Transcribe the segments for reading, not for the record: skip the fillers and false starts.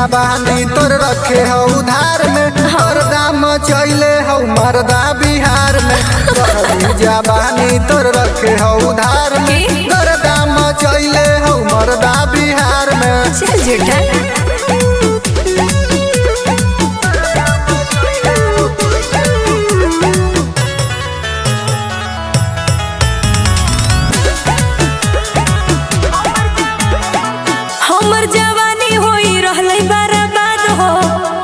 जबानी तोर रखे हो उधार में, और दाम चले हो मरदा बिहार में। चढ़ली जबानी तोर रखे हो उधार में, और दाम चले हो मरदा बिहार में। चल झूठा। हमर जवानी होई रहलै बर्बाद हो,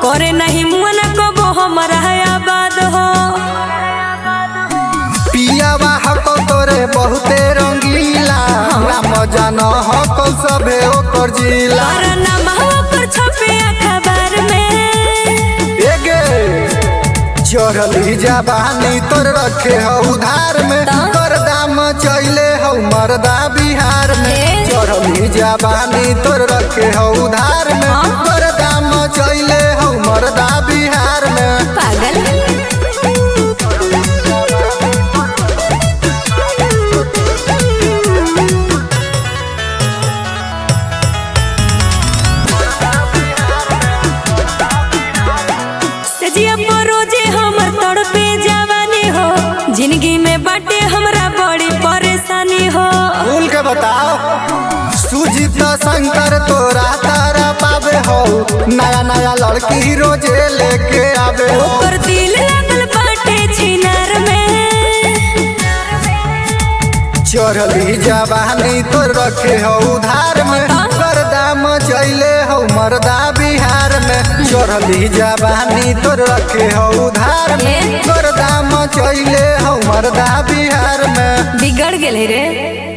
करे नहीं मुन कबो हमरा आबाद हो। पियावा हको तोरे बहुते रंगीला, नाम जानो हको सबे ओकर जिला। और नाम ओकर छपे अखबार में। एगे चढ़ली जबानी तोर रखे हो उधार में, तोर दाम चले हो मरदा बिहार में। चढ़ली जबानी तोर रखे हो उधार में, तोर दाम चले हो मरदा बिहार में। पागल। सजिया रोजे हमर तड़पे जवानी हो, जिंदगी में बाटे हमरा बड़ी परेशानी हो। भूल के बताओ सुजीत शंकर तोरा तारा पावे हो, नया नया लड़की रोजे लेके आवे हो। ओकर दिल लागल बाटे छिनार में। चढ़ली जबानी तोर रखे हो उधार में, कर दाम चले हो मरदा बिहार में। चढ़ली जबानी तोर रखे हो उधार में, कर दाम चले हो मरदा बिहार में। बिगड़ गेले रे।